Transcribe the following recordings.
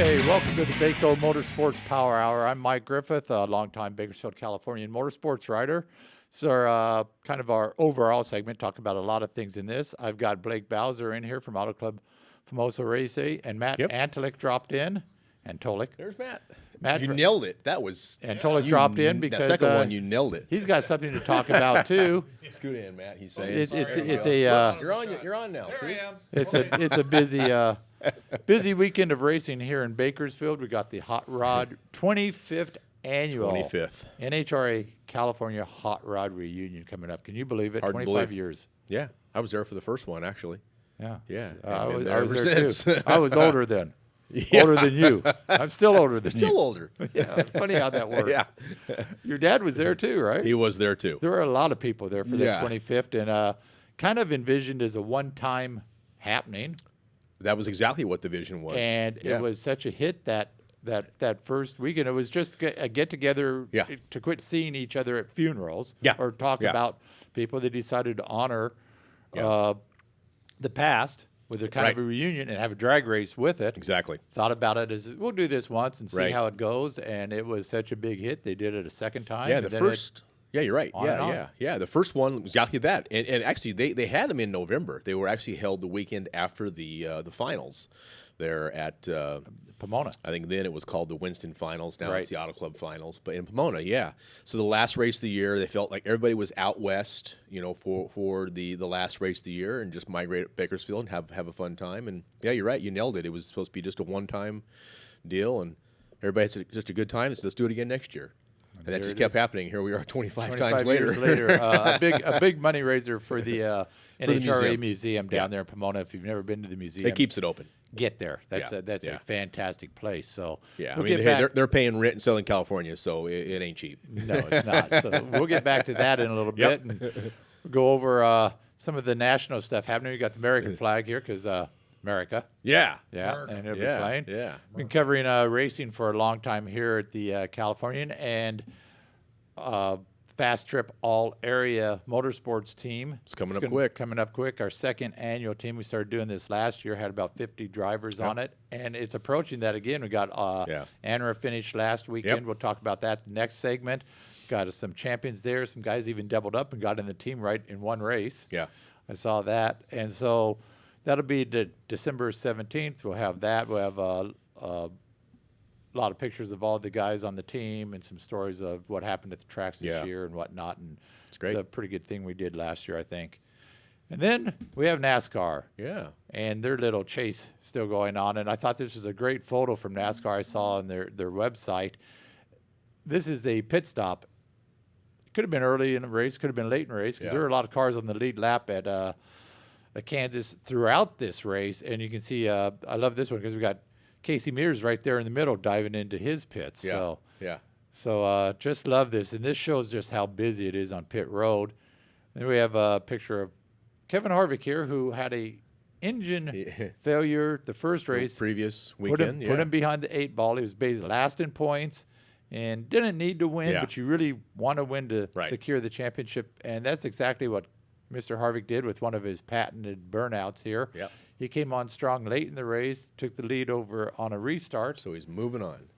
Hey, welcome to the Baco Motorsports Power Hour. I'm Mike Griffith, a longtime Bakersfield, California motorsports rider. It's our kind of our overall segment, talk about a lot of things in this. I've got Blake Bowser in here from Auto Club Famoso Racing, and Matt Antolik dropped in. Antolik. There's Matt. Matt You nailed it. That was Antolik dropped in because that second one you nailed it. he's got something to talk about too. Scoot in, Matt. He's saying you're on now. See? It's a busy weekend of racing here in Bakersfield. We got the Hot Rod 25th annual 25th NHRA California Hot Rod Reunion coming up. Can you believe it? Hard to 25 believe. years. Yeah, I was there for the first one actually. Yeah. I was I was ever there since. too. I was older then. Yeah. Older than you. I'm still older than you. Still older. Yeah, it's funny how that works. Yeah. Your dad was there too, right? He was there too. There were a lot of people there for the Yeah. 25th, and kind of envisioned as a one-time happening. That was exactly what the vision was. And it was such a hit that first weekend. It was just a get-together to quit seeing each other at funerals or talk about people. They decided to honor the past with a kind of a reunion and have a drag race with it. Exactly. Thought about it as, we'll do this once and see how it goes, and it was such a big hit. They did it a second time. Yeah, the first... Yeah, you're right. Yeah. The first one was exactly that, and actually they had them in November. They were actually held the weekend after the finals. There at Pomona. I think then it was called the Winston Finals. Now it's the Auto Club Finals. But in Pomona, So the last race of the year, they felt like everybody was out west, for the last race of the year, and just migrate to Bakersfield and have a fun time. And yeah, you're right. You nailed it. It was supposed to be just a one-time deal, and everybody had just a good time. So let's do it again next year. And that just kept happening. Here we are 25 times later. Years later. A big money raiser for the NHRA museum down there in Pomona. If you've never been to the museum, it keeps it open. Get there. That's a fantastic place. So they're paying rent in Southern California, so it ain't cheap. No, it's not. So we'll get back to that in a little bit and go over some of the national stuff happening. We got the American flag here because America. Yeah. And it'll be flying. Yeah. Been covering racing for a long time here at the Californian and Fast Trip All Area Motorsports team. It's coming up quick. Coming up quick. Our second annual team. We started doing this last year. Had about 50 drivers on it, and it's approaching that again. We got Anra finished last weekend. We'll talk about that next segment. Got some champions there. Some guys even doubled up and got in the team right in one race. Yeah, I saw that, and so that'll be December 17th. We'll have that. We'll have a lot of pictures of all the guys on the team and some stories of what happened at the tracks this year and whatnot. And it's great. It's a pretty good thing we did last year, I think. And then we have NASCAR. Yeah. And their little chase still going on. And I thought this was a great photo from NASCAR I saw on their website. This is a pit stop. It could have been early in the race, could have been late in the race, because there were a lot of cars on the lead lap at Kansas throughout this race. And you can see, I love this one because we got Casey Mears right there in the middle diving into his pits. So just love this. And this shows just how busy it is on pit road. Then we have a picture of Kevin Harvick here, who had a engine failure the first race. The previous weekend. Put him behind the 8 ball. He was basically last in points and didn't need to win, but you really want to win to secure the championship. And that's exactly what Mr. Harvick did with one of his patented burnouts here. Yep. He came on strong late in the race, took the lead over on a restart. So he's moving on.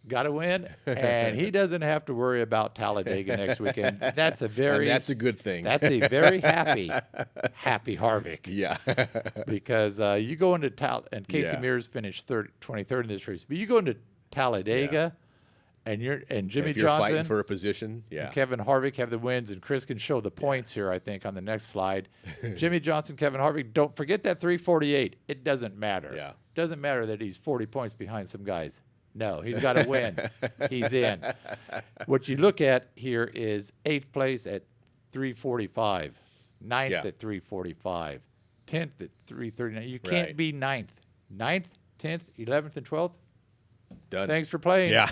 Got to win, and he doesn't have to worry about Talladega next weekend. That's a good thing. That's a very happy Harvick. Yeah. Because you go into and Casey Mears finished 23rd in this race, but you go into Talladega. And Jimmy Johnson fighting for a position, and Kevin Harvick have the wins, and Chris can show the points here, I think, on the next slide. Jimmy Johnson, Kevin Harvick, don't forget that 348. It doesn't matter. Yeah. It doesn't matter that he's 40 points behind some guys. No, he's got to win. He's in. What you look at here is 8th place at 345, 9th at 345, 10th at 339. You can't be 9th. 9th, 10th, 11th, and 12th. Done. Thanks for playing. Yeah.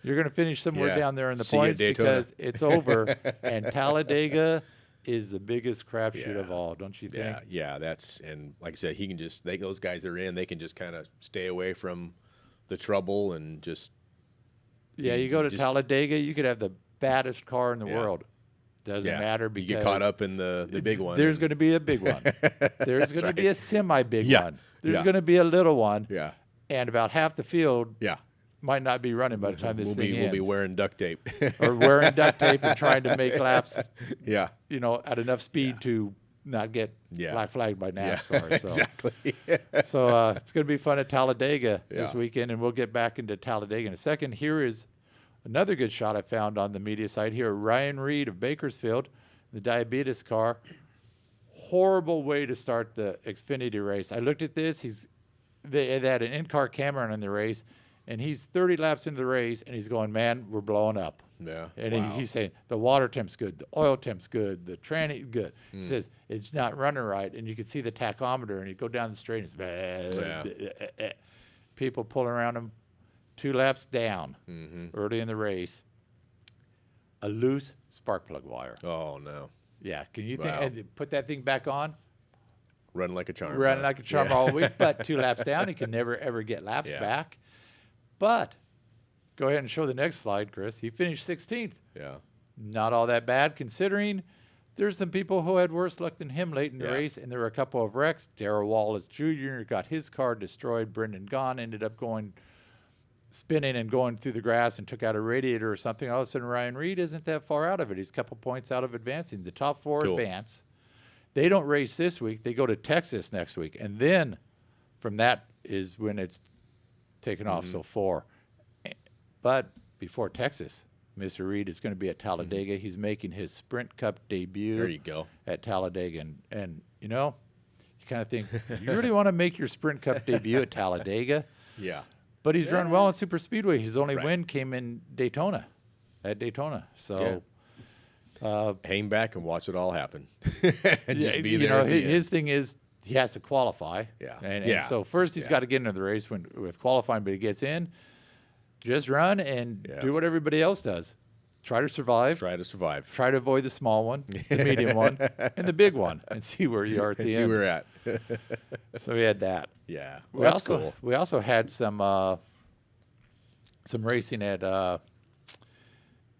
You're going to finish somewhere down there in the points because it's over. And Talladega is the biggest crapshoot of all, don't you think? Yeah. And like I said, he can just those guys that are in, they can just kind of stay away from the trouble and just. Yeah, you go to Talladega, you could have the baddest car in the world. Doesn't matter because you get caught up in the big one. There's going to be a big one. There's going to be a semi-big one. There's going to be a little one. Yeah. and about half the field Yeah. might not be running by the time this thing We'll ends. be wearing duct tape. Or wearing duct tape and trying to make laps, Yeah. at enough speed to not get black flagged by NASCAR. Yeah, So. exactly. So it's going to be fun at Talladega this Yeah. weekend, and we'll get back into Talladega in a second. Here is another good shot I found on the media site here. Ryan Reed of Bakersfield, the diabetes car. Horrible way to start the Xfinity race. I looked at this. They had an in-car camera in the race, and he's 30 laps into the race, and he's going, man, we're blowing up. Yeah. And Wow. he's saying the water temp's good, the oil temp's good, the tranny good. Hmm. He says it's not running right, and you can see the tachometer, and you go down the straight, and it's people pulling around him 2 laps down early in the race. A loose spark plug wire. Oh, no. Yeah, can you Wow. think? And put that thing back on, Running like a charm. running huh? like a charm Yeah. all week, but 2 laps down, he can never ever get laps Yeah. back. But go ahead and show the next slide, Chris. He finished 16th. Yeah. Not all that bad considering there's some people who had worse luck than him late in the Yeah. race, and there were a couple of wrecks. Darrell Wallace Jr. got his car destroyed. Brendan Gaughan ended up spinning and going through the grass and took out a radiator or something. All of a sudden, Ryan Reed isn't that far out of it. He's a couple points out of advancing. The top 4 Cool. advance. They don't race this week. They go to Texas next week. And then from that is when it's taken off, so 4. But before Texas, Mr. Reed is going to be at Talladega. He's making his Sprint Cup debut. There you go. At Talladega. And you kind of think, you really want to make your Sprint Cup debut at Talladega? Yeah. But he's run well in Super Speedway. His only Right. win came in Daytona, at Daytona. So, Hang back and watch it all happen. And just be there. at the end. his thing is he has to qualify. Yeah. And Yeah. so first he's got to get into the race with qualifying, but he gets in, just run and do what everybody else does. Try to survive. Try to survive. Try to avoid the small one, the medium one, and the big one, and see where you are at the And end. see where we're at. So we had that. Yeah. We Well, that's also cool. we also had some racing at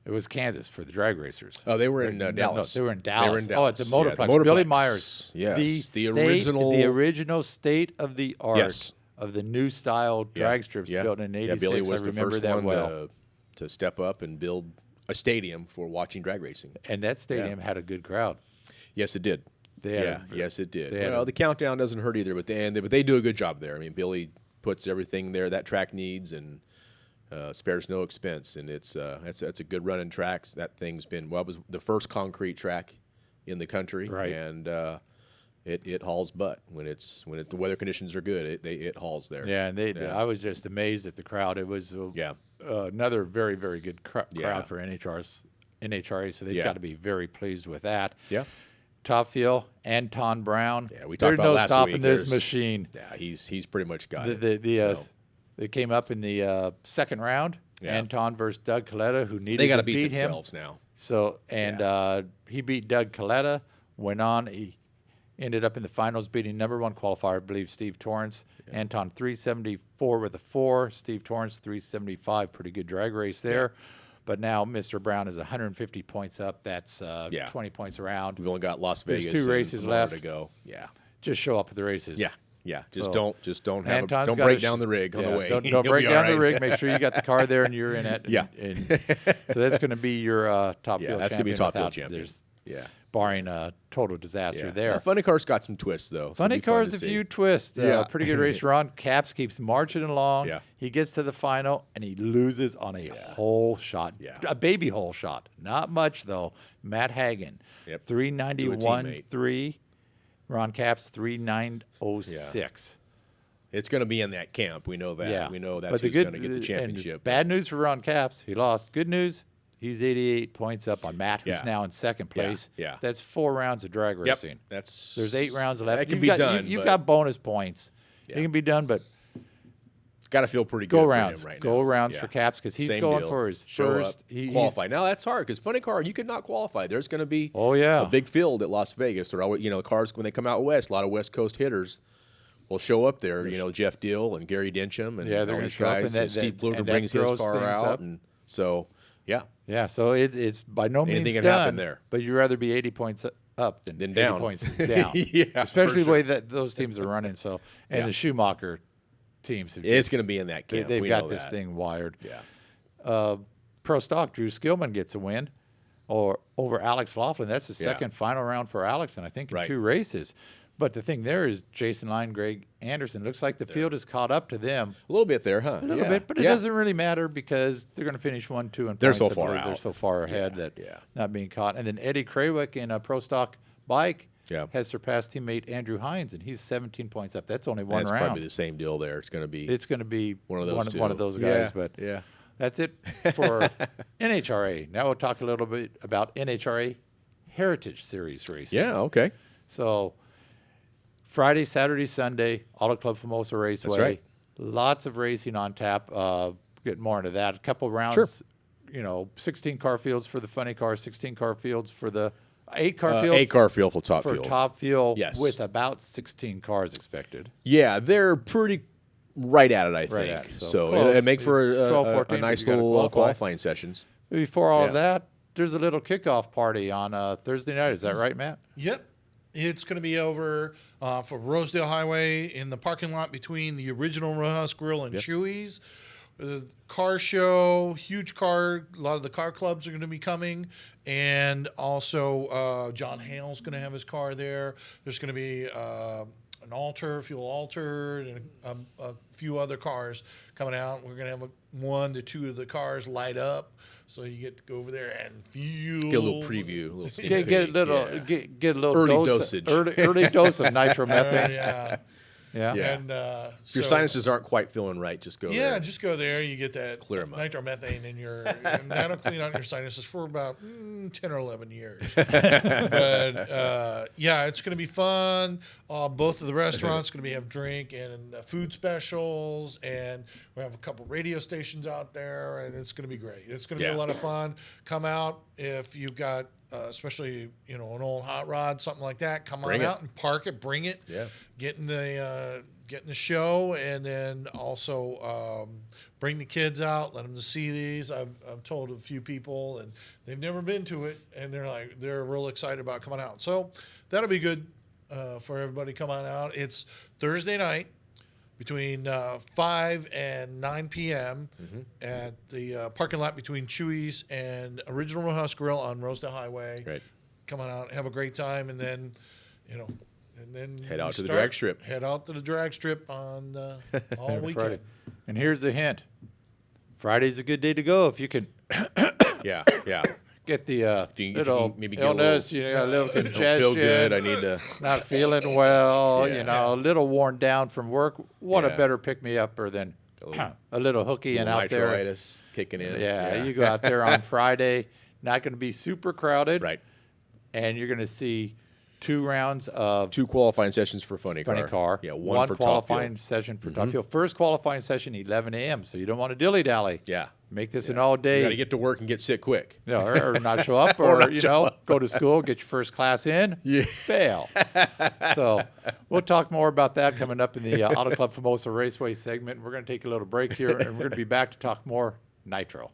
it was Kansas for the drag racers. Oh, they were in No, Dallas. they were in Dallas. They Oh, were in at the Dallas. Motorplex. Yeah, the Billy Motorplex. Myers. Yes, the original. original state of the art Yes. of the new style drag strips built in '86. Yeah, Billy was I the remember first that one well. to step up and build a stadium for watching drag racing. And that stadium had a good crowd. Yes, it did. They had Yes, it did. they had Well, a- the countdown doesn't hurt either, but they do a good job there. I mean, Billy puts everything there that track needs and spares no expense, and it's a good running track. That thing's been it was the first concrete track in the country, Right. And it hauls butt when the weather conditions are good. It hauls there. Yeah, and I was just amazed at the crowd. It was another very, very good crowd for NHRA, so they've got to be very pleased with that. Yeah. Top fuel, Anton Brown. Yeah, we talked There's about no last stopping week. this There's- machine. Yeah, he's pretty much got They came up in the second round. Yeah. Anton versus Doug Coletta, who needed They got to to beat him. themselves now. So he beat Doug Coletta. Went on. He ended up in the finals, beating number 1 qualifier, I believe, Steve Torrance. Anton 374 with a 4. Steve Torrance 375. Pretty good drag race there. But now Mr. Brown is 150 points up. That's 20 points around. We've only got Las There's Vegas. 2 races and Pomona left. to go. Yeah. Just show up at the races. Yeah. So, Don't Anton's don't gotta break down the rig on the way. Don't You'll break be all down the right. rig. Make sure you got the car there and you're in it. Yeah. And so that's going to be your top Yeah, field that's gonna be champion. a top field without- champion. There's Yeah. barring a total disaster Yeah. there. Funny Car's got some twists though. so Funny it'll be fun cars, to a see. few twists. Yeah. Pretty good race. Ron Capps keeps marching along. Yeah. He gets to the final and he loses on a hole shot, Yeah. a baby hole shot. Not much though. Matt Hagen, Yep. 391.3. Ron Capps 3.906. It's going to be in that camp. We know that. Yeah, We know that's But who's going to get the and championship. Bad news for Ron Capps. He lost. Good news. He's 88 points up on Matt, who's Yeah. now in second place. Yeah. That's 4 rounds of drag Yep. racing. That's There's 8 rounds left. That can You've be got, done. You've but got bonus points. Yeah. It can be done, but got to feel pretty good go for rounds. him right Go now. rounds Yeah. for Capps because he's Same going deal. for his Show first. up, He's qualify. Now that's hard because Funny Car, you could not qualify. There's going to be a big field at Las Vegas. They're always, the cars when they come out west, a lot of West Coast hitters will show up there. Jeff Dill and Gary Dencham and Yeah, they're all gonna these show up, guys. and And Steve Pluger and brings that his throws car things out, up. and so yeah, Yeah, so it's by no means Anything can done. happen there. But you'd rather be 80 points up than 80 down. points down. Yeah, Especially for the way that those teams are running. So and Yeah. the Schumacher teams. Have It's going to be in that camp. They've We got know this that. thing wired. Yeah. Pro Stock, Drew Skillman gets a win over Alex Laughlin. That's the second final round for Alex, and I think in Right. 2 races. But the thing there is Jason Line, Greg Anderson. Looks like the field has caught up to them A little bit there, huh? a little bit, but it doesn't really matter because they're going to finish 1, 2, and They're points, so I far believe. out. They're so far ahead that yeah. not being caught. And then Eddie Krawick in a Pro Stock bike Yeah. has surpassed teammate Andrew Hines, and he's 17 points up. That's only one That's round. probably the same deal there. It's going to be One of those two. one of those guys. Yeah, But yeah. that's it for NHRA. Now we'll talk a little bit about NHRA Heritage Series racing. Yeah, okay. So Friday, Saturday, Sunday, Auto Club Formosa Raceway. That's right. Lots of racing on tap. Get more into that. A couple rounds. Sure. 16 car fields for the funny cars, 16 car fields for the 8 car field. 8 car field for top for field. top field. Yes. With about 16 cars expected. Yeah, they're pretty right at it, I think. at it. So So close. it'll make for 12, a 14, nice you gotta little qualify. qualifying sessions. Before all of Yeah. that, there's a little kickoff party on Thursday night. Is that right, Matt? Yep. It's going to be over for Rosedale Highway in the parking lot between the original Roadhouse Grill and Chewy's. Car show, huge car. A lot of the car clubs are going to be coming. And also John Hale's going to have his car there. There's going to be an fuel altar, and a few other cars coming out. We're going to have 1 to 2 of the cars light up. So you get to go over there and feel. Get a little preview, a little sneak Get a peek, little yeah. get a little Early dose, dosage. early dose of nitromethane. Yeah. Yeah. Yeah. And If your sinuses aren't quite feeling right, just go yeah, there. just go there. You get that Clear 'em up. nitromethane in your, and that'll clean out your sinuses for about 10 or 11 years. But yeah, it's going to be fun. Both of the restaurants going to have drink and food specials, and we have a couple radio stations out there, and it's going to be great. It's going to be Yeah. a lot of fun. Come out if you've got. Especially an old hot rod, something like that. Come Bring on it. out and park it. Bring it. Yeah. Get in the show, and then also bring the kids out. Let them to see these. I've told a few people, and they've never been to it, and they're real excited about coming out. So that'll be good for everybody. Come on out. It's Thursday night between 5 and 9 p.m. At the parking lot between Chewy's and Original Roadhouse Grill on Rosedale Highway. Right. Come on out, have a great time, and then, Head out to the drag strip. Head out to the drag strip on all weekend. Friday. And here's the hint. Friday's a good day to go if you can Yeah, yeah. get the If you little can maybe get illness, a a little Don't congestion, feel good. I need to. not feeling well, Yeah. a little worn down from work. What a Yeah. better pick-me-upper than a little hooky and out there. Nitritis kicking in. Yeah, you go out there on Friday, not going to be super crowded, Right. and you're going to see 2 rounds of 2 qualifying sessions for funny car. Yeah, one one for top qualifying field. session for top field. First qualifying session 11 a.m. So you don't want to dilly-dally. Yeah. Make this an all-day. You got to get to work and get sick quick. Or not show up, or go to school, get your first class in, fail. So we'll talk more about that coming up in the Auto Club Formosa Raceway segment. We're going to take a little break here, and we're going to be back to talk more nitro.